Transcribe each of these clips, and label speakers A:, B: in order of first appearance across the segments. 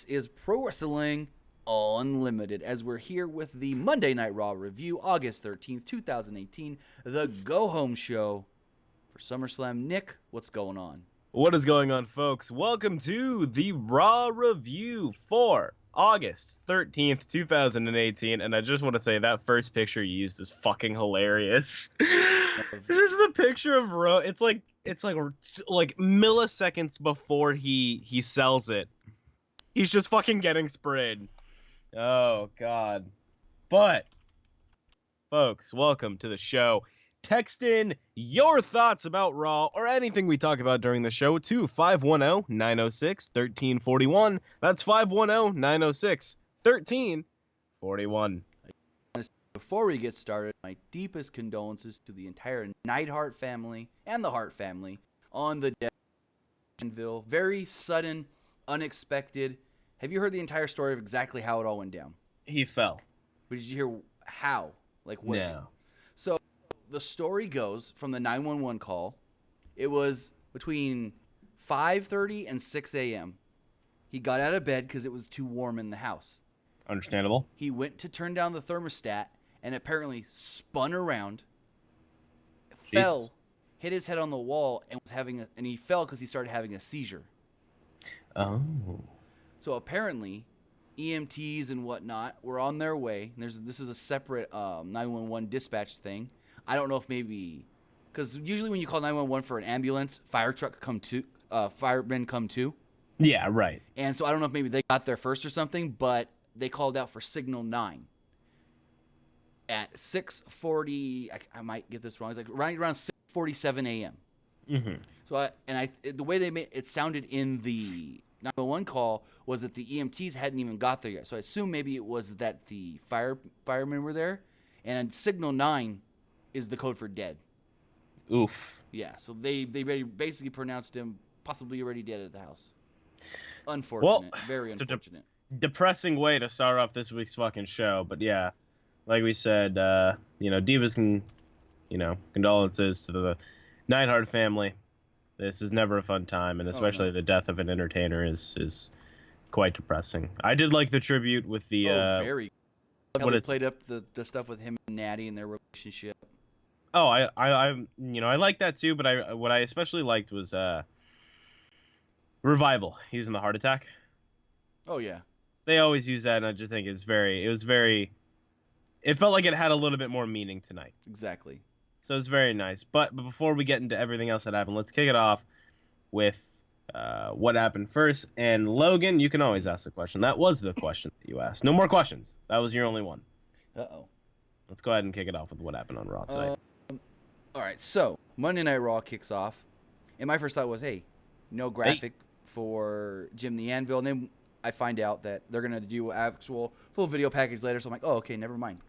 A: This is Pro Wrestling Unlimited, as we're here with the Monday Night Raw review, August 13th, 2018, the go-home show for SummerSlam. Nick, what's going on?
B: What is going on, folks? Welcome to the Raw review for August 13th, 2018, and I just want to say that first picture you used is fucking hilarious. This is the picture of Raw. It's like milliseconds before he sells it. He's just fucking getting sprayed. Oh, God. But, folks, welcome to the show. Text in your thoughts about Raw or anything we talk about during the show to 510-906-1341. That's 510-906-1341.
A: Before we get started, my deepest condolences to the entire Neidhart family and the Hart family on the death of Anvil. Very sudden, unexpected. Have you heard the entire story of exactly how it all went down?
B: He fell.
A: But did you hear how? Like what?
B: No.
A: So the story goes from the 911 call. It was between 5:30 and 6 a.m. He got out of bed because it was too warm in the house.
B: Understandable.
A: He went to turn down the thermostat and apparently spun around, fell, hit his head on the wall, and he fell because he started having a seizure.
B: Oh.
A: So apparently, EMTs and whatnot were on their way. This is a separate 911 dispatch thing. I don't know if maybe, because usually when you call 911 for an ambulance, firemen come too.
B: Yeah, right.
A: And so I don't know if maybe they got there first or something, but they called out for Signal 9 at 6:40. I might get this wrong. It's like right around 6:47 a.m.
B: Mm-hmm.
A: So the way they made it sounded in the 911 call was that the EMTs hadn't even got there yet. So I assume maybe it was that the firemen were there, and Signal 9 is the code for dead.
B: Oof.
A: Yeah, so they basically pronounced him possibly already dead at the house. Unfortunate. Well, very unfortunate.
B: Depressing way to start off this week's fucking show, but yeah, like we said, Divas can, condolences to the Neidhart family. This is never a fun time, and especially the death of an entertainer is quite depressing. I did like the tribute with the
A: very. They played up the stuff with him and Natty and their relationship.
B: Oh, I like that too, but what I especially liked was Revival using the heart attack.
A: Oh yeah.
B: They always use that, and I just think it felt like it had a little bit more meaning tonight.
A: Exactly.
B: So it's very nice. But before we get into everything else that happened, let's kick it off with what happened first. And Logan, you can always ask the question. That was the question that you asked. No more questions. That was your only one.
A: Uh-oh.
B: Let's go ahead and kick it off with what happened on Raw tonight.
A: All right, so Monday Night Raw kicks off. And my first thought was, hey, no graphic for Jim the Anvil. And then I find out that they're going to do actual full video package later. So I'm like, oh, okay, never mind.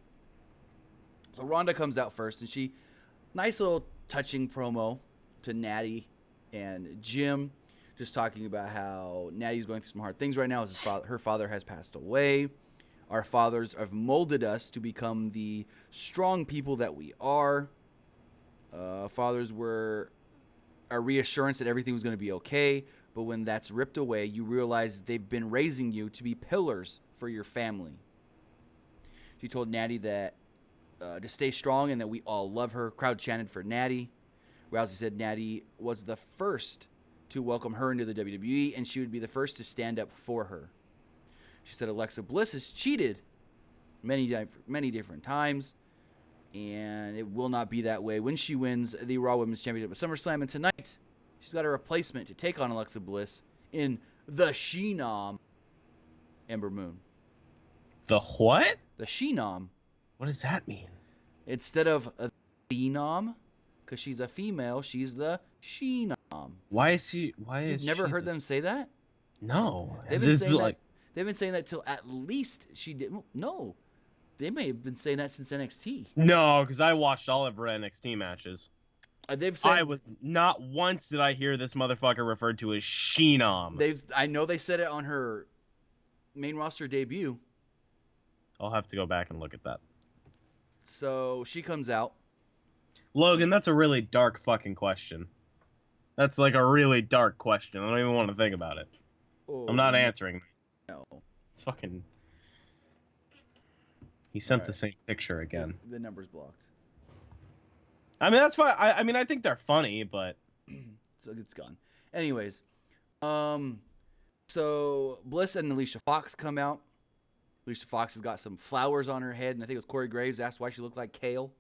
A: So Ronda comes out first, and she... Nice little touching promo to Natty and Jim, just talking about how Natty's going through some hard things right now. Her father has passed away. Our fathers have molded us to become the strong people that we are. Fathers were a reassurance that everything was going to be okay, but when that's ripped away, you realize they've been raising you to be pillars for your family. She told Natty that to stay strong and that we all love her. Crowd chanted for Natty. Rousey said Natty was the first to welcome her into the WWE, and she would be the first to stand up for her. She said Alexa Bliss has cheated many different times, and it will not be that way when she wins the Raw Women's Championship at SummerSlam. And tonight, she's got a replacement to take on Alexa Bliss in the She-Nom, Ember Moon.
B: The what?
A: The She-Nom.
B: What does that mean?
A: Instead of a phenom, because she's a female, she's the She-Nom.
B: Why is she?
A: You've never heard them say that?
B: No.
A: They've been saying that till at least she did. No, they may have been saying that since NXT.
B: No, because I watched all of her NXT matches.
A: They've said
B: not once did I hear this motherfucker referred to as She-Nom.
A: I know they said it on her main roster debut.
B: I'll have to go back and look at that.
A: So she comes out.
B: Logan, that's a really dark fucking question. That's like a really dark question. I don't even want to think about it.
A: Oh,
B: I'm not answering.
A: No.
B: It's fucking. He
A: All
B: sent the
A: right.
B: same picture again.
A: The number's blocked.
B: I mean, that's fine. I mean, I think they're funny, but
A: So it's gone. Anyways, so Bliss and Alicia Fox come out. Alicia Fox has got some flowers on her head, and I think it was Corey Graves asked why she looked like kale.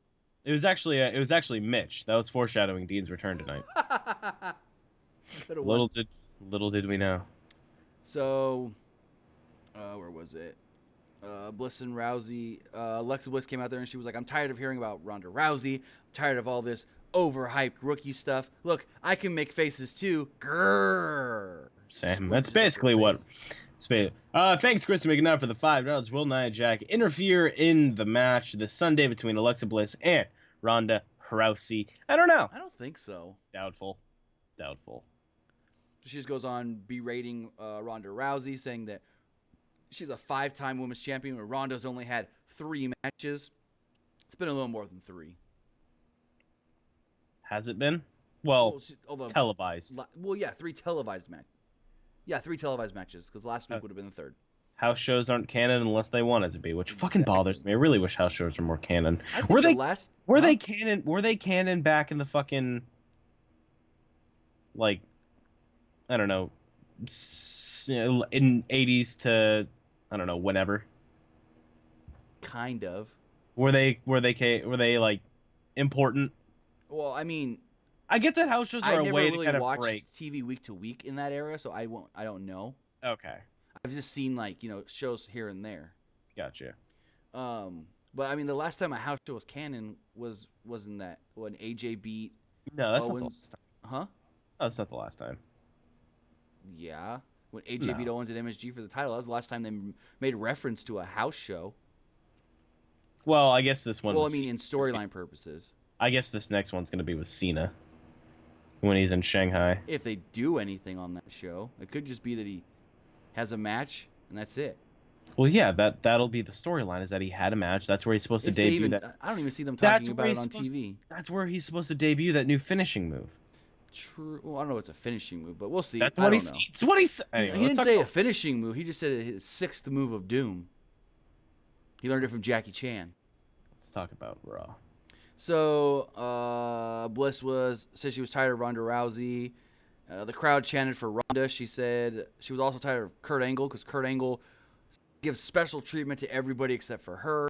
B: it was actually Mitch. That was foreshadowing Dean's return tonight. Little did we know.
A: So, where was it? Bliss and Rousey. Alexa Bliss came out there and she was like, "I'm tired of hearing about Ronda Rousey. I'm tired of all this overhyped rookie stuff. Look, I can make faces too." Grrr.
B: Sam, that's basically what. Thanks, Chris McNutt, for the $5. Will Nia Jack interfere in the match this Sunday between Alexa Bliss and Ronda Rousey? I don't know.
A: I don't think so.
B: Doubtful.
A: She just goes on berating Ronda Rousey, saying that she's a 5-time women's champion where Ronda's only had 3 matches. It's been a little more than 3.
B: Has it been? Well, televised.
A: Well, yeah, 3 televised matches. Yeah, 3 televised matches, because last week would have been the 3rd.
B: House shows aren't canon unless they want it to be, which fucking bothers me. I really wish house shows were more canon. Were they canon? Were they canon back in the fucking, like, I don't know, in 80s to, I don't know, whenever?
A: Kind of.
B: Were they like important?
A: Well, I mean,
B: I get that house shows are a way to kind of break.
A: I never really watched TV week to week in that era, so I don't know.
B: Okay.
A: I've just seen, like, shows here and there.
B: Gotcha.
A: But I mean, the last time a house show was canon wasn't that when AJ beat
B: No, that's
A: Owens?
B: not the last time.
A: Huh?
B: Oh, that's not the last time.
A: Yeah. When AJ beat Owens at MSG for the title, that was the last time they made reference to a house show.
B: Well, I guess this one.
A: Well, I mean, in storyline purposes.
B: I guess this next one's going to be with Cena when he's in Shanghai.
A: If they do anything on that show, it could just be that he has a match and that's it.
B: Well, yeah, that'll be the storyline, is that he had a match. That's where he's supposed to debut that.
A: I don't even see them talking about it on TV.
B: That's where he's supposed to debut that new finishing move.
A: True. Well, I don't know if it's a finishing move, but we'll see.
B: That's
A: what
B: what it's what he said. Anyway,
A: he didn't say a finishing move. He just said his 6th move of doom. He learned it from Jackie Chan.
B: Let's talk about Raw.
A: So, Bliss said she was tired of Ronda Rousey. The crowd chanted for Ronda. She said she was also tired of Kurt Angle because Kurt Angle gives special treatment to everybody except for her.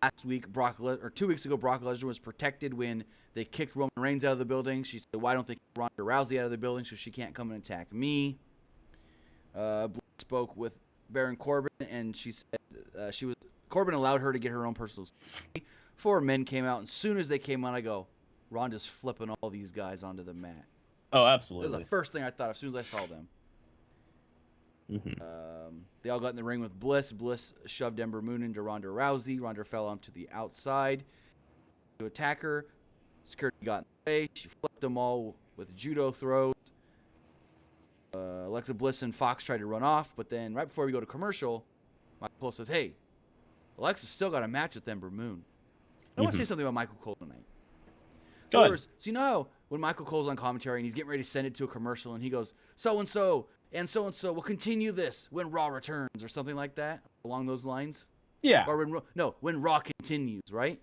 A: Last week, 2 weeks ago, Brock Lesnar was protected when they kicked Roman Reigns out of the building. She said, "Why don't they kick Ronda Rousey out of the building so she can't come and attack me?" Bliss spoke with Baron Corbin, and she said Corbin allowed her to get her own personal space. 4 men came out, and as soon as they came out, I go, Ronda's flipping all these guys onto the mat.
B: Oh, absolutely.
A: That was the first thing I thought of as soon as I saw them.
B: Mm-hmm.
A: They all got in the ring with Bliss. Bliss shoved Ember Moon into Ronda Rousey. Ronda fell onto the outside to attack her. Security got in the way. She flipped them all with judo throws. Alexa Bliss and Fox tried to run off, but then right before we go to commercial, Michael Cole says, "Hey, Alexa's still got a match with Ember Moon." I want to say something about Michael Cole tonight.
B: Go ahead.
A: So you know how when Michael Cole's on commentary and he's getting ready to send it to a commercial and he goes, so-and-so and so-and-so will continue this when Raw returns or something like that, along those lines?
B: Yeah.
A: Or when Raw continues, right?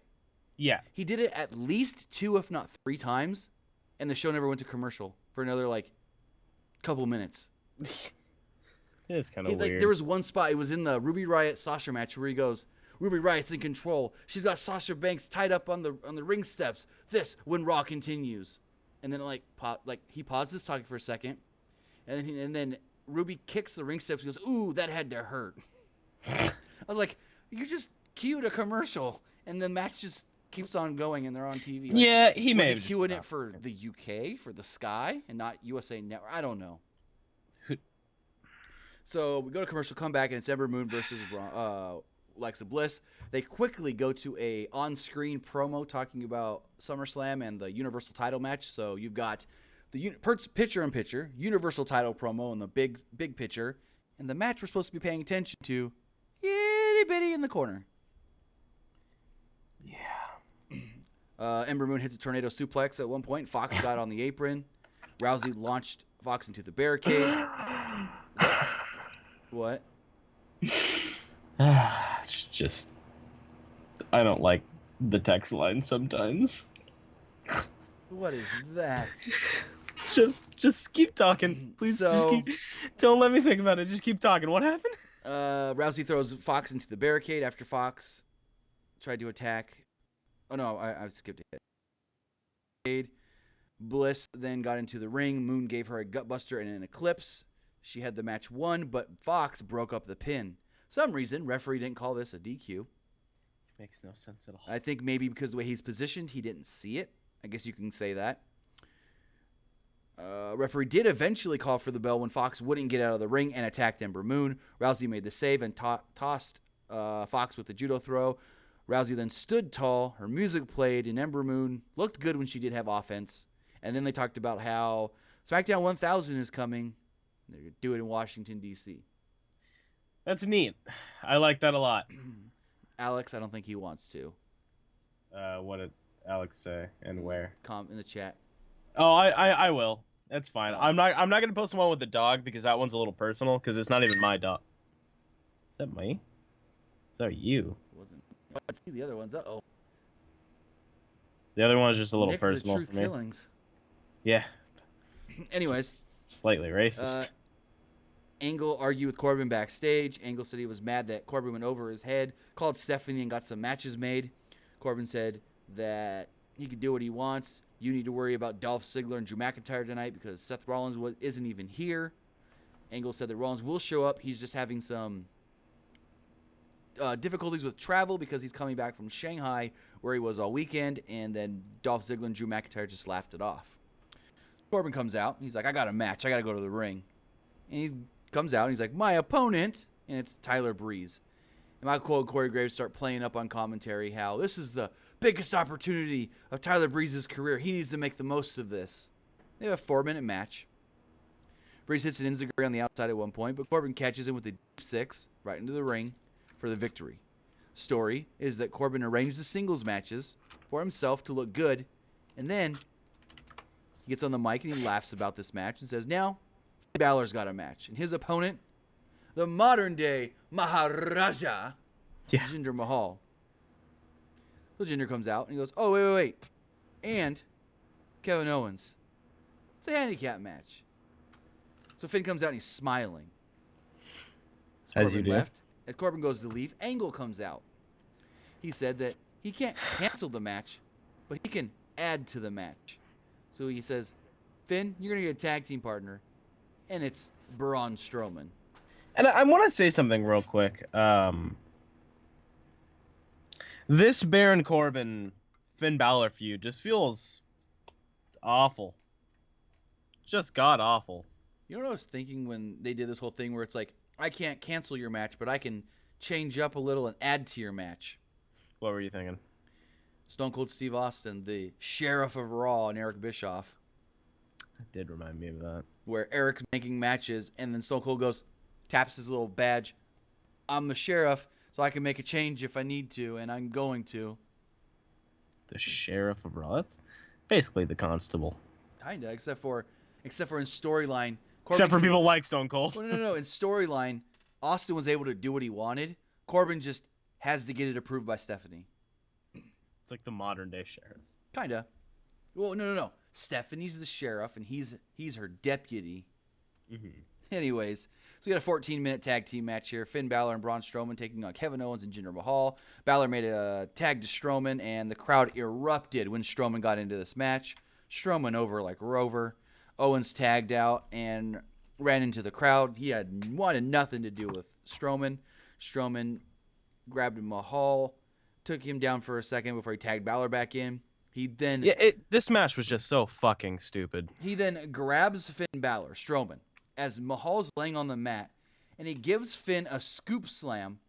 B: Yeah.
A: He did it at least 2, if not 3 times, and the show never went to commercial for another, couple minutes.
B: It's kind of weird.
A: There was one spot, it was in the Ruby Riott-Sasha match where he goes, Ruby Riott's in control. She's got Sasha Banks tied up on the ring steps. This when Raw continues, and then he pauses talking for a second, and then Ruby kicks the ring steps and goes, "Ooh, that had to hurt." I was like, you just cued a commercial, and the match just keeps on going, and they're on TV.
B: Yeah, he may have
A: cueing it for the UK, for the Sky, and not USA Network. I don't know. So we go to commercial, come back, and it's Ember Moon versus Alexa Bliss. They quickly go to a on-screen promo talking about SummerSlam and the Universal title match. So you've got the picture-in-picture Universal title promo and the big picture, and the match we're supposed to be paying attention to, itty-bitty in the corner.
B: Yeah.
A: Ember Moon hits a tornado suplex at one point. Fox got on the apron. Rousey launched Fox into the barricade. What?
B: It's just, I don't like the text line sometimes.
A: What is that?
B: Just keep talking, please.
A: So,
B: Don't let me think about it. Just keep talking. What happened?
A: Rousey throws Fox into the barricade after Fox tried to attack. Oh no, I skipped ahead. Bliss then got into the ring. Moon gave her a gutbuster and an eclipse. She had the match won, but Fox broke up the pin. Some reason referee didn't call this a DQ.
B: Makes no sense at all.
A: I think maybe because of the way he's positioned, he didn't see it. I guess you can say that. Referee did eventually call for the bell when Fox wouldn't get out of the ring and attacked Ember Moon. Rousey made the save and tossed Fox with the judo throw. Rousey then stood tall. Her music played, and Ember Moon looked good when she did have offense. And then they talked about how SmackDown 1000 is coming. They're going to do it in Washington, D.C.
B: That's neat. I like that a lot.
A: Alex, I don't think he wants to.
B: What did Alex say and where?
A: In the chat.
B: Oh, I will. That's fine.
A: Oh.
B: I'm not gonna post the one with the dog because that one's a little personal because it's not even my dog. Is that me? Is that you?
A: Wasn't. I see the other ones. Uh-oh.
B: The other one is just a little
A: Nick,
B: personal
A: the truth
B: for me.
A: Killings.
B: Yeah.
A: Anyways.
B: Slightly racist.
A: Angle argued with Corbin backstage. Angle said he was mad that Corbin went over his head, called Stephanie and got some matches made. Corbin said that he can do what he wants. You need to worry about Dolph Ziggler and Drew McIntyre tonight because Seth Rollins isn't even here. Angle said that Rollins will show up. He's just having some difficulties with travel because he's coming back from Shanghai where he was all weekend. And then Dolph Ziggler and Drew McIntyre just laughed it off. Corbin comes out. He's like, I got a match. I got to go to the ring. And he comes out and he's like, my opponent. And it's Tyler Breeze. And Michael Cole and Corey Graves start playing up on commentary how this is the biggest opportunity of Tyler Breeze's career. He needs to make the most of this. They have a 4-minute match. Breeze hits an enziguri on the outside at one point, but Corbin catches him with a deep 6 right into the ring for the victory. Story is that Corbin arranged the singles matches for himself to look good, and then he gets on the mic and he laughs about this match and says, now, Balor's got a match. And his opponent, the modern-day Maharaja, Jinder Mahal. So Jinder comes out and he goes, oh, wait. And Kevin Owens. It's a handicap match. So Finn comes out and he's smiling.
B: As you do.
A: Left. As Corbin goes to leave, Angle comes out. He said that he can't cancel the match, but he can add to the match. So he says, Finn, you're going to get a tag team partner, and it's Braun Strowman.
B: And I want to say something real quick. This Baron Corbin Finn Balor feud just feels awful. Just god awful.
A: You know what I was thinking when they did this whole thing where it's like, I can't cancel your match, but I can change up a little and add to your match?
B: What were you thinking?
A: Stone Cold Steve Austin, the Sheriff of Raw, and Eric Bischoff.
B: It did remind me of that.
A: Where Eric's making matches, and then Stone Cold goes, taps his little badge. I'm the sheriff, so I can make a change if I need to, and I'm going to.
B: The Sheriff of Raw? That's basically the Constable.
A: Kinda, except for in storyline.
B: Except for people like Stone Cold.
A: Well, no. In storyline, Austin was able to do what he wanted. Corbin just has to get it approved by Stephanie.
B: It's like the modern day sheriff.
A: Kinda. Well, no. Stephanie's the sheriff, and he's her deputy.
B: Mm-hmm.
A: Anyways, so we got a 14-minute tag team match here. Finn Balor and Braun Strowman taking on Kevin Owens and Jinder Mahal. Balor made a tag to Strowman, and the crowd erupted when Strowman got into this match. Strowman over like Rover. Owens tagged out and ran into the crowd. He wanted nothing to do with Strowman. Strowman grabbed Mahal, took him down for a second before he tagged Balor back in.
B: This match was just so fucking stupid.
A: He then grabs Finn Balor, Strowman, as Mahal's laying on the mat, and he gives Finn a scoop slam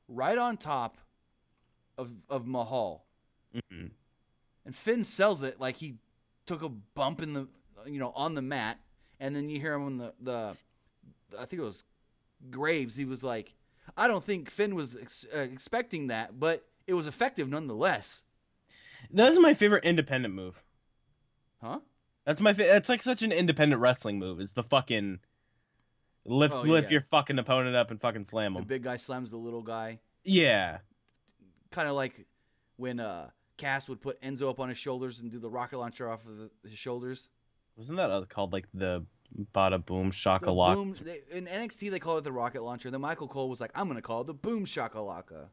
A: right on top of Mahal.
B: Mm-hmm.
A: And Finn sells it like he took a bump in the on the mat, and then you hear him on the I think it was Graves. He was like, I don't think Finn was expecting that, but it was effective nonetheless.
B: That's my favorite independent move.
A: Huh?
B: That's my. It's like such an independent wrestling move. Is the fucking Lift your fucking opponent up and fucking slam
A: The
B: him.
A: big guy slams the little guy.
B: Yeah.
A: Kind of like when Cass would put Enzo up on his shoulders and do the rocket launcher off of his shoulders.
B: Wasn't that called like the bada boom
A: The
B: shakalaka?
A: boom, in NXT they call it the rocket launcher. Then Michael Cole was like, I'm going to call it the boom shakalaka.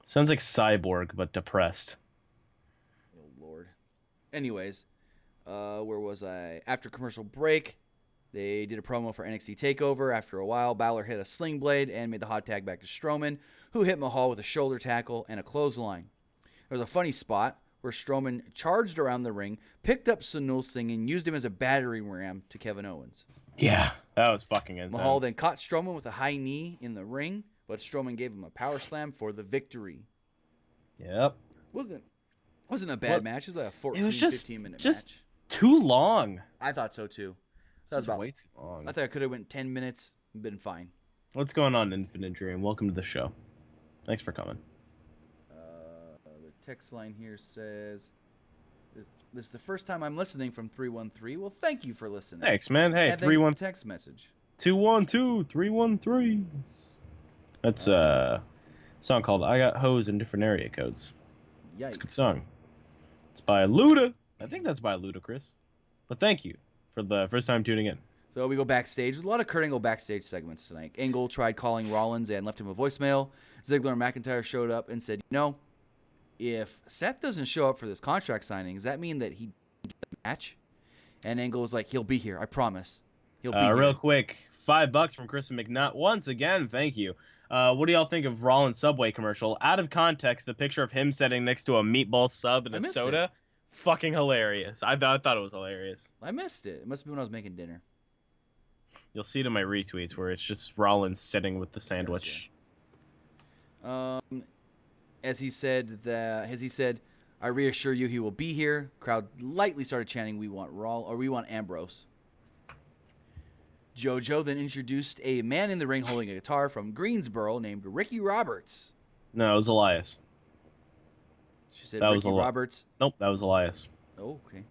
B: Sounds like Cyborg, but depressed.
A: Oh, Lord. Anyways, where was I? After commercial break, they did a promo for NXT TakeOver. After a while, Balor hit a sling blade and made the hot tag back to Strowman, who hit Mahal with a shoulder tackle and a clothesline. There was a funny spot where Strowman charged around the ring, picked up Sunil Singh, and used him as a battering ram to Kevin Owens.
B: Yeah, that was fucking intense.
A: Mahal then caught Strowman with a high knee in the ring, but Strowman gave him a power slam for the victory.
B: Yep.
A: Wasn't a bad match. It was like a 14, 15-minute match.
B: Too long.
A: I thought so too. That was about
B: way too long.
A: I thought I could have went 10 minutes and been fine.
B: What's going on, Infinite Dream? Welcome to the show. Thanks for coming.
A: The text line here says, "This is the first time I'm listening from 313." Well, thank you for listening.
B: Thanks, man. Hey,
A: 313 text message.
B: 212-313. That's a song called "I Got Hoes in Different Area Codes."
A: Yikes.
B: It's a good song. It's by Luda. I think that's by Ludacris. But thank you for the first time tuning in.
A: So we go backstage. There's a lot of Kurt Angle backstage segments tonight. Angle tried calling Rollins and left him a voicemail. Ziggler and McIntyre showed up and said, if Seth doesn't show up for this contract signing, does that mean that he gets a match? And Angle was like, he'll be here. I promise. He'll be here.
B: Real quick, $5 from Kristen McNutt. Once again, thank you. What do y'all think of Rollins Subway commercial? Out of context, the picture of him sitting next to a meatball sub and a soda, fucking hilarious. I thought it was hilarious.
A: I missed it. It must have been when I was making dinner.
B: You'll see it in my retweets where it's just Rollins sitting with the sandwich.
A: Gotcha. As he said, I reassure you he will be here. Crowd lightly started chanting, we want Ambrose. JoJo then introduced a man in the ring holding a guitar from Greensboro named Ricky Roberts.
B: No, it was Elias.
A: She said Ricky Roberts.
B: Nope, that was Elias.
A: Oh, okay.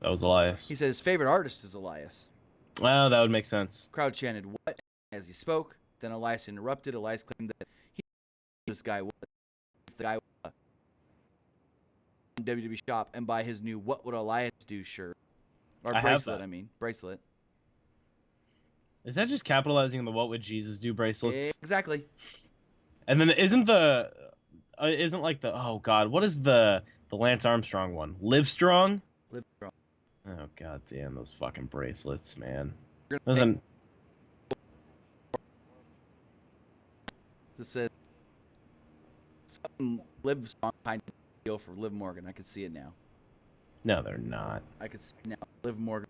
B: That was Elias.
A: He said his favorite artist is Elias.
B: Well, that would make sense.
A: Crowd chanted what as he spoke. Then Elias interrupted. Elias claimed that this guy was the guy in WWE shop and buy his new "What Would Elias Do" shirt or bracelet. Bracelet.
B: Is that just capitalizing on the "What Would Jesus Do" bracelets?
A: Exactly.
B: And then isn't like the oh god, what is the Lance Armstrong one? Live Strong.
A: Live Strong.
B: Oh god damn those fucking bracelets, man.
A: This says some Live Strong kind of deal for Liv Morgan. I could see it now.
B: No, they're not.
A: I could see it now. Liv Morgan.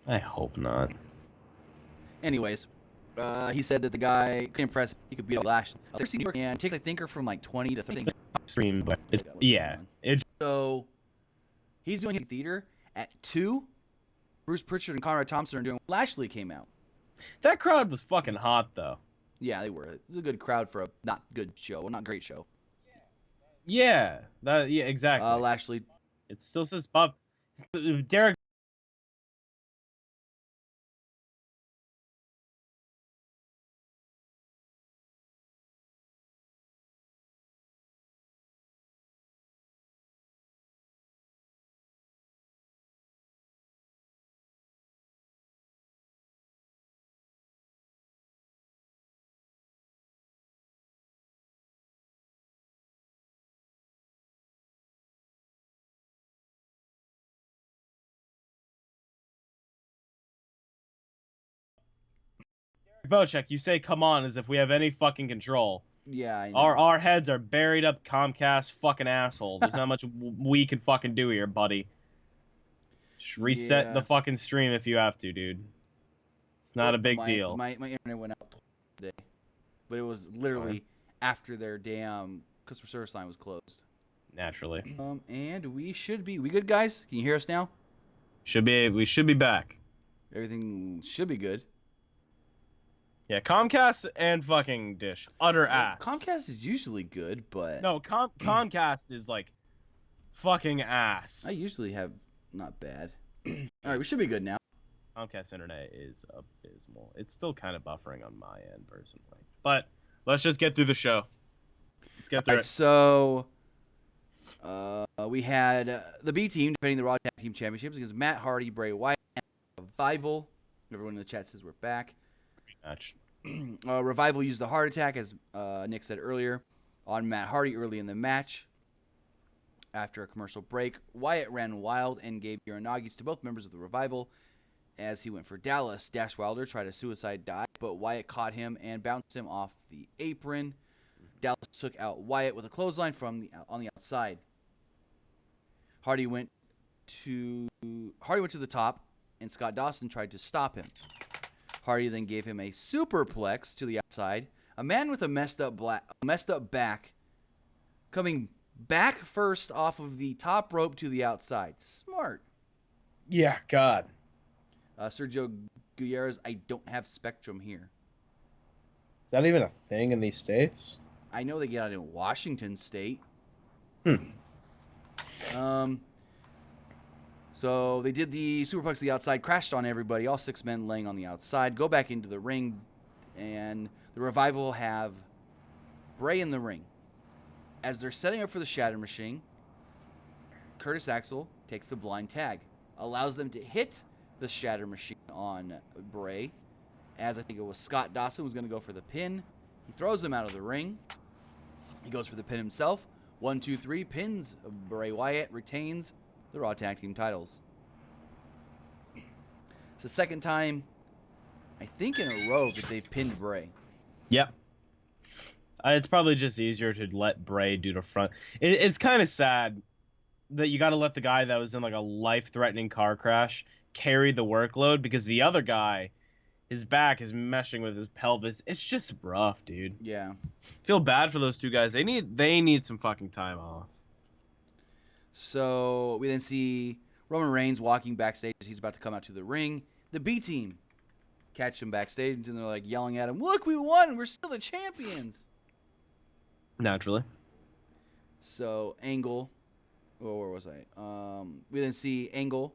B: I hope not.
A: Anyways, he said that the guy could impress. He could beat up Lashley. And take a thinker from like 20 to 30.
B: Extreme, but it's
A: So he's doing his theater at 2. Bruce Pritchard and Conrad Thompson are doing. Lashley came out.
B: That crowd was fucking hot though.
A: Yeah, they were. It was a good crowd for a not good show, not great show.
B: Yeah, exactly.
A: Lashley.
B: It still says Bob. Derek. Bocek, you say come on as if we have any fucking control.
A: Yeah, I know.
B: Our heads are buried up Comcast fucking asshole. There's not much we can fucking do here, buddy. Just reset the fucking stream if you have to, dude. It's not a big deal.
A: My internet went out today, but it was literally after their damn customer service line was closed.
B: Naturally.
A: And we good, guys? Can you hear us now?
B: We should be back.
A: Everything should be good.
B: Yeah, Comcast and fucking Dish. Utter ass.
A: Comcast is usually good, but...
B: No, Comcast is, like, fucking ass.
A: I usually have not bad. All right, we should be good now.
B: Comcast internet is abysmal. It's still kind of buffering on my end personally. But let's just get through the show. Let's get
A: All
B: through
A: right,
B: it.
A: so we had the B team defending the Raw Tag Team Championships against Matt Hardy, Bray Wyatt, and Revival. Everyone in the chat says we're back.
B: Match.
A: Revival used the heart attack, as Nick said earlier, on Matt Hardy early in the match. After a commercial break, Wyatt ran wild and gave Uranagis to both members of the Revival as he went for Dallas. Dash Wilder tried a suicide dive, but Wyatt caught him and bounced him off the apron. Dallas took out Wyatt with a clothesline on the outside. Hardy went to the top, and Scott Dawson tried to stop him. Hardy then gave him a superplex to the outside. A man with a messed up back coming back first off of the top rope to the outside. Smart.
B: Yeah, God.
A: Sergio Gutierrez, I don't have Spectrum here.
B: Is that even a thing in these states?
A: I know they get out in Washington State. So they did the superplex to the outside, crashed on everybody, all 6 men laying on the outside, go back into the ring, and the Revival have Bray in the ring. As they're setting up for the Shatter Machine, Curtis Axel takes the blind tag, allows them to hit the Shatter Machine on Bray, as I think it was Scott Dawson was going to go for the pin. He throws him out of the ring. He goes for the pin himself. 1, 2, 3, pins Bray Wyatt, retains the Raw Tag Team titles. It's the second time, I think, in a row that they've pinned Bray.
B: Yep. It's probably just easier to let Bray do the front. It's kind of sad that you got to let the guy that was in like a life-threatening car crash carry the workload because the other guy, his back is meshing with his pelvis. It's just rough, dude.
A: Yeah.
B: Feel bad for those two guys. They need some fucking time off.
A: So we then see Roman Reigns walking backstage as he's about to come out to the ring. The B team catch him backstage and they're like yelling at him, "Look, we won! We're still the champions!"
B: Naturally.
A: So Angle, where was I? We then see Angle.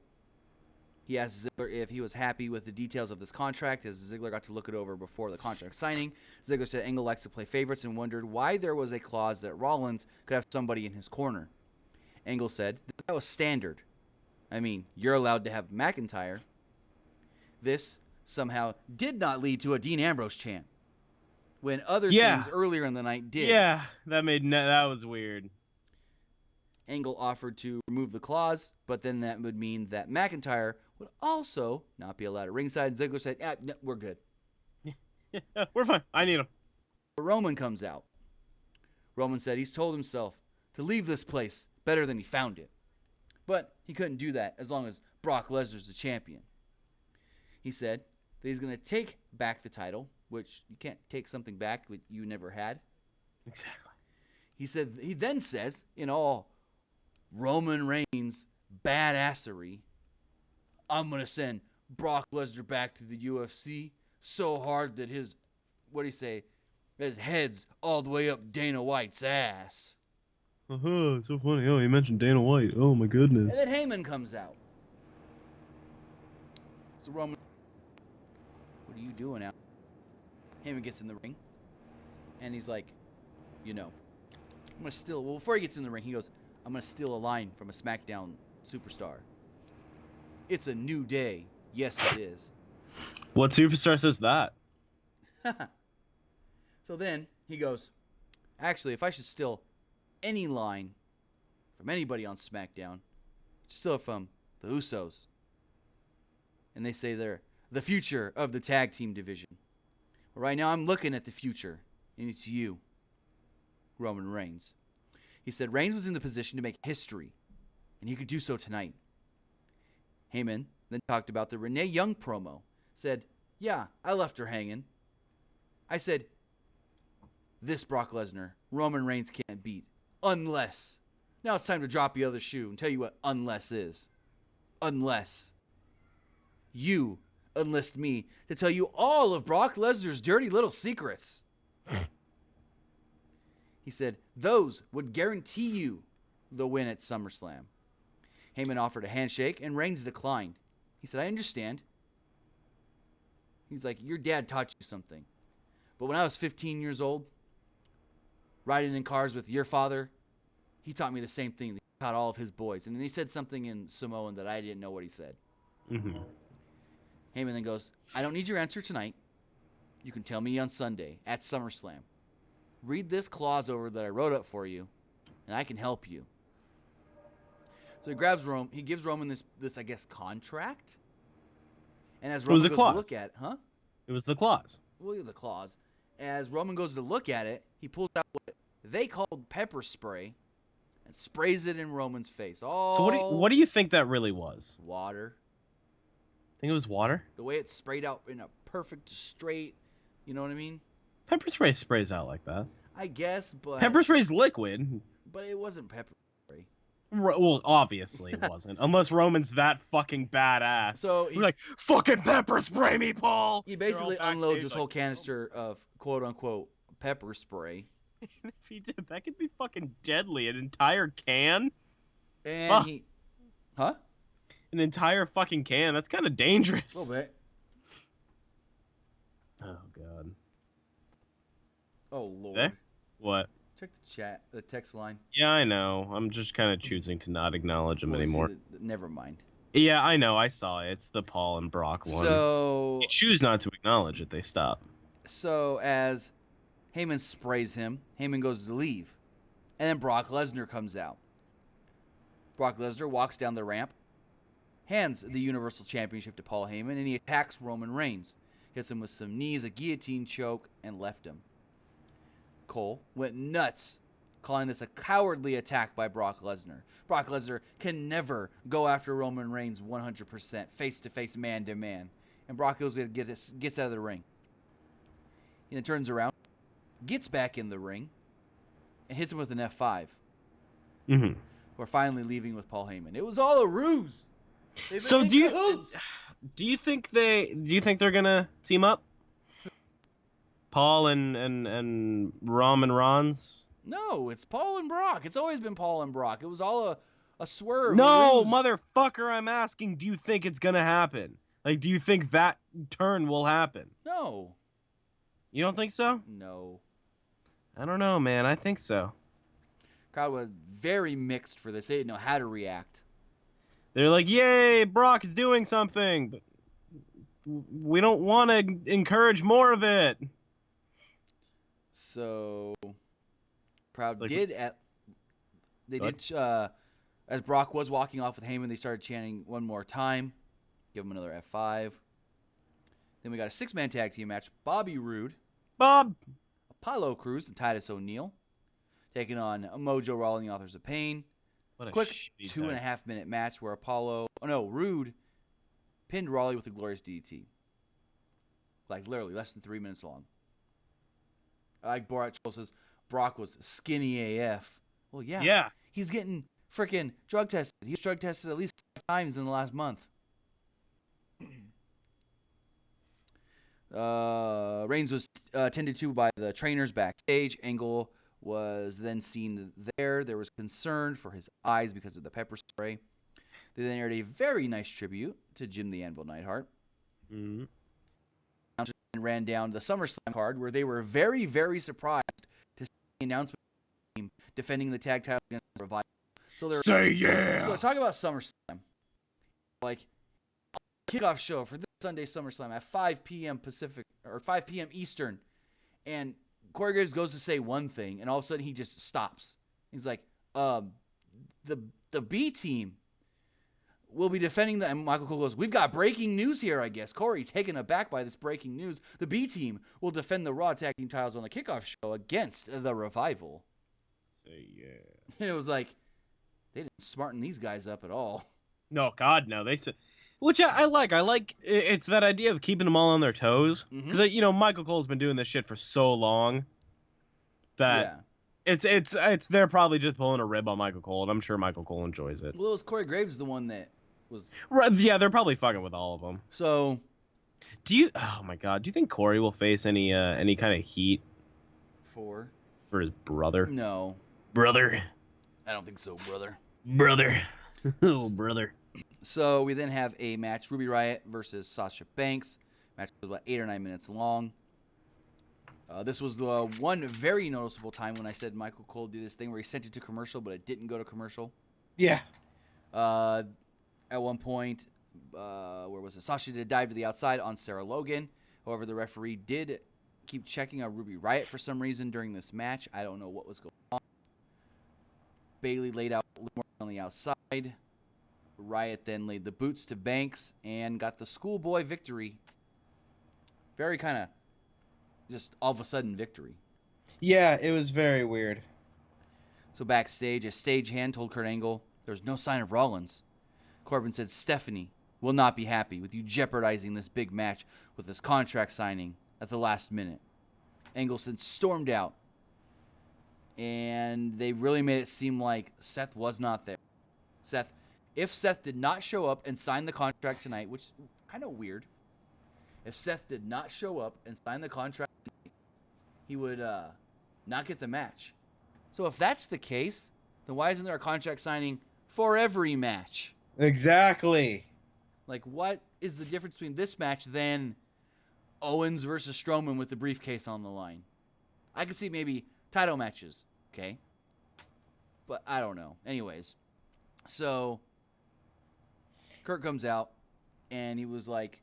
A: He asked Ziggler if he was happy with the details of this contract, as Ziggler got to look it over before the contract signing. Ziggler said Angle likes to play favorites and wondered why there was a clause that Rollins could have somebody in his corner. Angle said that was standard. I mean, you're allowed to have McIntyre. This somehow did not lead to a Dean Ambrose chant, when other things earlier in the night did.
B: Yeah, that was weird.
A: Angle offered to remove the clause, but then that would mean that McIntyre would also not be allowed at ringside. Ziggler said, no, we're good.
B: Yeah, we're fine. I need him.
A: Roman comes out. Roman said he's told himself to leave this place better than he found it. But he couldn't do that as long as Brock Lesnar's the champion. He said that he's going to take back the title, which you can't take something back that you never had.
B: Exactly.
A: He then says, in all Roman Reigns badassery, I'm going to send Brock Lesnar back to the UFC so hard that his head's all the way up Dana White's ass.
B: It's so funny. Oh, you mentioned Dana White. Oh, my goodness.
A: And then Heyman comes out. So Roman, what are you doing out? Heyman gets in the ring, and he's like, I'm going to steal. Well, before he gets in the ring, he goes, I'm going to steal a line from a SmackDown superstar. It's a new day. Yes, it is.
B: What superstar says that?
A: So then he goes, actually, if I should steal any line from anybody on SmackDown, steal it from the Usos. And they say they're the future of the tag team division. Well, right now I'm looking at the future, and it's you, Roman Reigns. He said Reigns was in the position to make history, and he could do so tonight. Heyman then talked about the Renee Young promo. Said, yeah, I left her hanging. I said, this Brock Lesnar, Roman Reigns can't beat. Unless. Now it's time to drop the other shoe and tell you what unless is. Unless you enlist me to tell you all of Brock Lesnar's dirty little secrets. He said, those would guarantee you the win at SummerSlam. Heyman offered a handshake, and Reigns declined. He said, I understand. He's like, your dad taught you something. But when I was 15 years old, riding in cars with your father, he taught me the same thing that he taught all of his boys. And then he said something in Samoan that I didn't know what he said.
B: Mm-hmm.
A: Heyman then goes, I don't need your answer tonight. You can tell me on Sunday at SummerSlam. Read this clause over that I wrote up for you, and I can help you. So he grabs Roman. He gives Roman this I guess, contract. And as Roman goes to look at it,
B: It was the clause.
A: Look at the clause. As Roman goes to look at it, he pulls out what they called pepper spray and sprays it in Roman's face. Oh,
B: So what do you think that really was?
A: Water.
B: Think it was water?
A: The way it's sprayed out in a perfect straight, you know what I mean?
B: Pepper spray sprays out like that.
A: I guess, but
B: Pepper spray's liquid.
A: But it wasn't pepper spray.
B: Well, obviously it wasn't. Unless Roman's that fucking badass.
A: So
B: we're like, fucking pepper spray me, Paul!
A: He basically unloads this whole canister of quote-unquote pepper spray.
B: If he did, that could be fucking deadly. An entire can?
A: And
B: An entire fucking can? That's kind of dangerous.
A: A little bit.
B: Oh, God.
A: Oh, Lord.
B: There? What?
A: Check the text line.
B: Yeah, I know. I'm just kind of choosing to not acknowledge them anymore.
A: Never mind.
B: Yeah, I know. I saw it. It's the Paul and Brock one.
A: So
B: you choose not to acknowledge it. They stop.
A: So as Heyman sprays him, Heyman goes to leave. And then Brock Lesnar comes out. Brock Lesnar walks down the ramp, hands the Universal Championship to Paul Heyman, and he attacks Roman Reigns. Hits him with some knees, a guillotine choke, and left him. Cole went nuts, calling this a cowardly attack by Brock Lesnar. Brock Lesnar can never go after Roman Reigns 100%, face-to-face, man-to-man. And Brock gets out of the ring. He then turns around, gets back in the ring, and hits him with an F5.
B: Mm-hmm.
A: We're finally leaving with Paul Heyman. It was all a ruse.
B: So do you think they're gonna team up? Paul and Roman Reigns?
A: No, it's Paul and Brock. It's always been Paul and Brock. It was all a swerve.
B: No,
A: a ruse.
B: motherfucker, I'm asking, do you think it's gonna happen? Like, do you think that turn will happen?
A: No.
B: You don't think so?
A: No.
B: I don't know, man. I think so.
A: Crowd was very mixed for this. They didn't know how to react.
B: They're like, yay, Brock is doing something, but we don't want to encourage more of it.
A: So, crowd
B: like,
A: as Brock was walking off with Heyman, they started chanting one more time. Give him another F5. Then we got a 6-man tag team match. Bobby Roode,
B: Bob,
A: Apollo Crews, and Titus O'Neil taking on Mojo Rawley and the Authors of Pain.
B: what a
A: Quick
B: shitty
A: 2.5 minute match where Roode pinned Rawley with a glorious DDT. Like literally less than 3 minutes long. Like Borat Troll says, Brock was skinny AF. Well, yeah.
B: Yeah.
A: He's getting freaking drug tested. He's drug tested at least 5 times in the last month. Reigns was tended to by the trainers backstage. Angle was then seen there. There was concern for his eyes because of the pepper spray. They then aired a very nice tribute to Jim the Anvil Neidhart.
B: Mm-hmm.
A: And ran down the SummerSlam card where they were very, very surprised to see the announcement team defending the tag title against the Revival. So they're So talk about SummerSlam. Like kickoff show for this Sunday SummerSlam at 5 p.m. Pacific or 5 p.m. Eastern, and Corey Graves goes to say one thing, and all of a sudden he just stops. He's like, the B team will be defending the, and Michael Cole goes, we've got breaking news here, I guess. Corey, taken aback by this breaking news. The B team will defend the Raw Tag Team titles on the kickoff show against the Revival. And it was like, they didn't smarten these guys up at all.
B: No, God, no. They said, which I like. I like it's that idea of keeping them all on their toes. Because, Michael Cole's been doing this shit for so long that it's they're probably just pulling a rib on Michael Cole, and I'm sure Michael Cole enjoys it.
A: Well, it was Corey Graves the one that was...
B: Right, yeah, they're probably fucking with all of them.
A: So...
B: Oh my God, do you think Corey will face any kind of heat
A: for
B: his brother?
A: No.
B: Brother.
A: I don't think so, brother.
B: Brother. Oh, brother.
A: So we then have a match, Ruby Riott versus Sasha Banks. Match was about 8 or 9 minutes long. This was the one very noticeable time when I said Michael Cole did this thing where he sent it to commercial, but it didn't go to commercial.
B: Yeah.
A: At one point, where was it? Sasha did a dive to the outside on Sarah Logan. However, the referee did keep checking on Ruby Riott for some reason during this match. I don't know what was going on. Bayley laid out on the outside. Riott then laid the boots to Banks and got the schoolboy victory. Very kind of just all of a sudden victory.
B: Yeah, it was very weird.
A: So backstage, a stagehand told Kurt Angle there's no sign of Rollins. Corbin said Stephanie will not be happy with you jeopardizing this big match with this contract signing at the last minute. Angle then stormed out. And they really made it seem like Seth was not there. If Seth did not show up and sign the contract tonight, which is kind of weird. If Seth did not show up and sign the contract tonight, he would not get the match. So if that's the case, then why isn't there a contract signing for every match?
B: Exactly.
A: Like, what is the difference between this match than Owens versus Strowman with the briefcase on the line? I could see maybe title matches, okay? But I don't know. Anyways, so Kurt comes out, and he was like,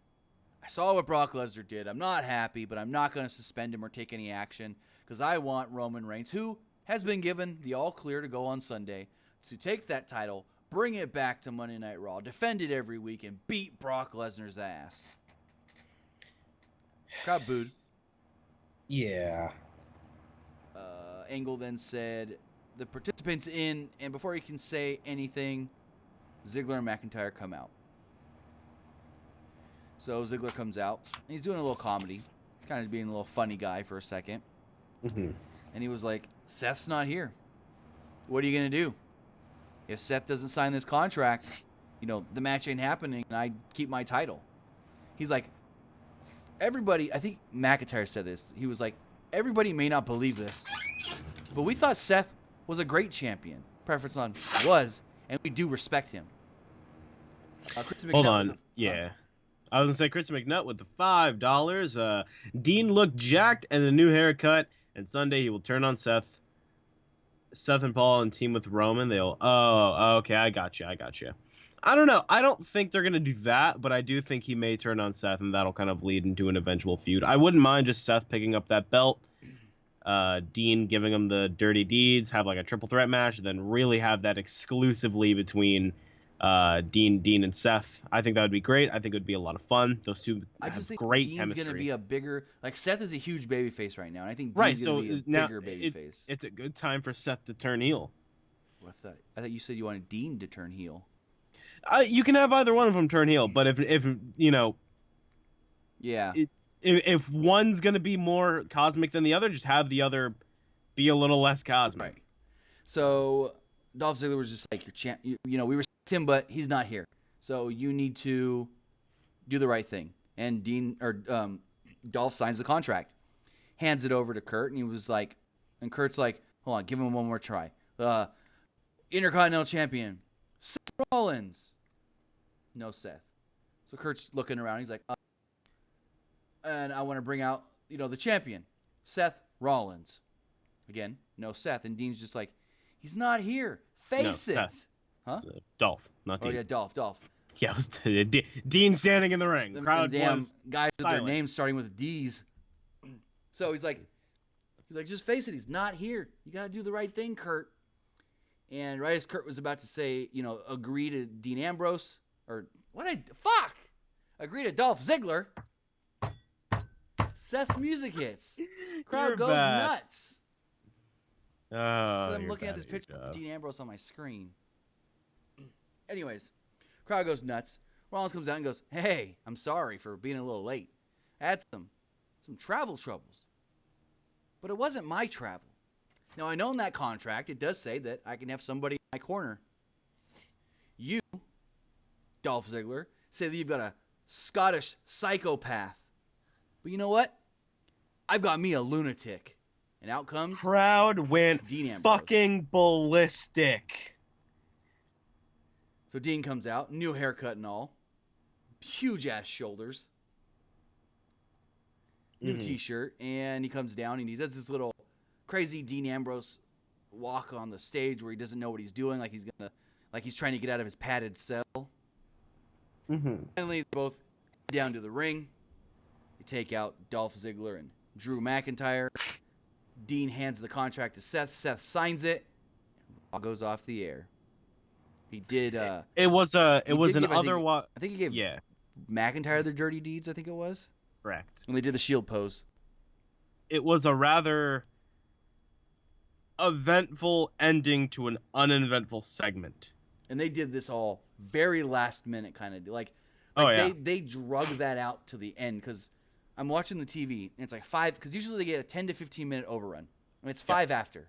A: I saw what Brock Lesnar did. I'm not happy, but I'm not going to suspend him or take any action because I want Roman Reigns, who has been given the all clear to go on Sunday, to take that title, bring it back to Monday Night Raw, defend it every week, and beat Brock Lesnar's ass. Crowd booed.
B: Yeah.
A: Angle then said the participants in, and before he can say anything, Ziggler and McIntyre come out. So Ziggler comes out, and he's doing a little comedy, kind of being a little funny guy for a second.
B: Mm-hmm.
A: And he was like, Seth's not here. What are you going to do? If Seth doesn't sign this contract, the match ain't happening, and I keep my title. He's like, everybody, I think McIntyre said this. He was like, everybody may not believe this, but we thought Seth was a great champion. Preference on was, and we do respect him.
B: Hold on. Yeah. I was going to say Chris McNutt with the $5. Dean looked jacked and a new haircut, and Sunday he will turn on Seth and Paul and team with Roman. Okay, I got you. I don't know. I don't think they're going to do that, but I do think he may turn on Seth, and that'll kind of lead into an eventual feud. I wouldn't mind just Seth picking up that belt, Dean giving him the dirty deeds, have like a triple threat match, then really have that exclusively between Dean and Seth. I think that would be great. I think it would be a lot of fun. Those two have great
A: Dean's
B: chemistry.
A: Going to be a bigger, like Seth is a huge babyface right now, and I think Dean's going to be a bigger babyface.
B: It's a good time for Seth to turn heel.
A: I thought you said you wanted Dean to turn heel.
B: You can have either one of them turn heel, but if
A: yeah,
B: if one's gonna be more cosmic than the other, just have the other be a little less cosmic.
A: Right. So Dolph Ziggler was just like, your champ. We respect him, but he's not here. So you need to do the right thing. And Dolph signs the contract, hands it over to Kurt, and he was like, and Kurt's like, hold on, give him one more try. Intercontinental Champion Seth Rollins. No Seth. So Kurt's looking around. He's like, and I want to bring out, the champion, Seth Rollins. Again, no Seth. And Dean's just like, he's not here. Face it.
B: Seth.
A: Huh?
B: Dolph, not Dean.
A: Oh, yeah, Dolph.
B: Yeah, it was Dean standing in the ring. The crowd
A: damn
B: was
A: guys
B: silent.
A: with their names starting with D's. So he's like, just face it. He's not here. You got to do the right thing, Kurt. And right as Kurt was about to say, agree to Dean Ambrose, or agree to Dolph Ziggler, Seth's music hits. Crowd goes nuts.
B: Oh,
A: I'm looking at this picture of Dean Ambrose on my screen. Anyways, crowd goes nuts. Rollins comes out and goes, hey, I'm sorry for being a little late. I had some travel troubles. But it wasn't my travel. Now, I know in that contract, it does say that I can have somebody in my corner. You, Dolph Ziggler, say that you've got a Scottish psychopath. But you know what? I've got me a lunatic. And out comes...
B: Crowd went
A: Dean Ambrose.
B: Fucking ballistic.
A: So Dean comes out, new haircut and all. Huge-ass shoulders. new T-shirt, and he comes down and he does this little crazy Dean Ambrose walk on the stage where he doesn't know what he's doing, like he's trying to get out of his padded cell. Finally, they both head down to the ring. They take out Dolph Ziggler and Drew McIntyre. Dean hands the contract to Seth. Seth signs it. All goes off the air. He did.
B: It was an
A: I
B: otherwise.
A: I think he gave McIntyre their dirty deeds. I think it was
B: Correct.
A: when they did the Shield pose.
B: It was a rather eventful ending to an uneventful segment.
A: And they did this all very last minute, kind of like they drug that out to the end because I'm watching the TV and it's like 5 because usually they get a 10 to 15 minute overrun. I mean, it's 5 after,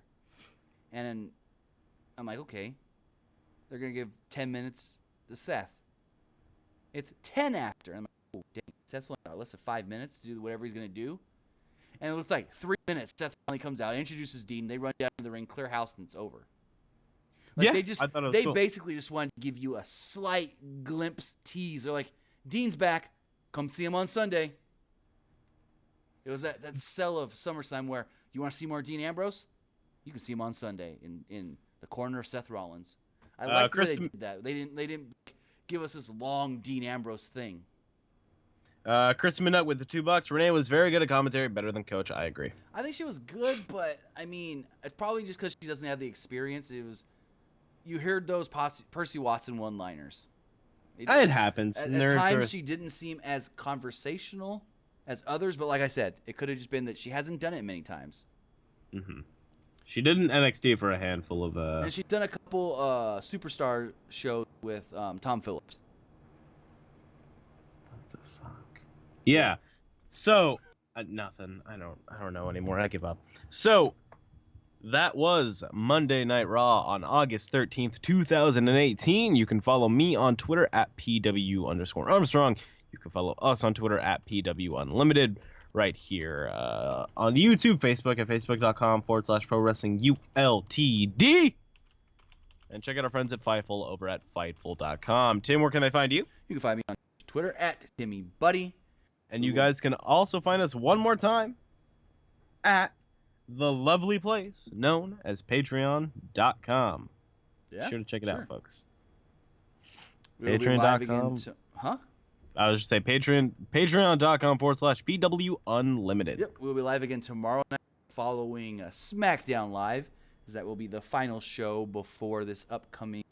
A: and then I'm like, okay, they're gonna give 10 minutes to Seth. It's 10 after. I'm like, oh dang, Seth's only got less than 5 minutes to do whatever he's gonna do, and it looks like 3 minutes. Seth finally comes out, introduces Dean. They run down to the ring, clear house, and it's over. Like they basically just wanted to give you a slight glimpse tease. They're like, Dean's back. Come see him on Sunday. It was that sell of SummerSlam where you want to see more Dean Ambrose? You can see him on Sunday in the corner of Seth Rollins. I like where they did that. They didn't give us this long Dean Ambrose thing.
B: Chris Minute with the $2. Renee was very good at commentary, better than Coach. I agree.
A: I think she was good, but I mean, it's probably just because she doesn't have the experience. You heard those Percy Watson one-liners.
B: It happens.
A: At times, she didn't seem as conversational as others, but like I said, it could have just been that she hasn't done it many times.
B: She did an NXT for a handful of.
A: And she's done a couple superstar shows with Tom Phillips.
B: What the fuck? Yeah. So nothing. I don't know anymore. I give up. So. That was Monday Night Raw on August 13th, 2018. You can follow me on Twitter at PW_Armstrong. You can follow us on Twitter at PWUnlimited right here on YouTube, Facebook at facebook.com/Pro Wrestling ULTD. And check out our friends at Fightful over at Fightful.com. Tim, where can they find you?
A: You can find me on Twitter at TimmyBuddy.
B: And you guys can also find us one more time at the lovely place known as Patreon.com.
A: Yeah,
B: sure to check it out, folks.
A: Patreon.com.
B: I was just say Patreon.com/PWUnlimited.
A: Yep, we'll be live again tomorrow night following SmackDown Live, because that will be the final show before this upcoming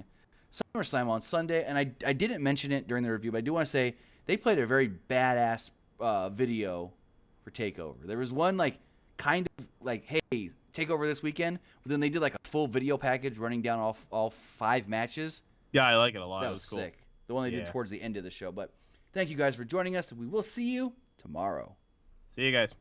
A: SummerSlam on Sunday. And I didn't mention it during the review, but I do want to say they played a very badass video for TakeOver. There was one kind of like, hey, TakeOver this weekend, but then they did like a full video package running down all 5 matches.
B: Yeah, I like it a lot.
A: That was
B: cool.
A: sick. The one they did towards the end of the show. But thank you guys for joining us. We will see you tomorrow.
B: See you guys.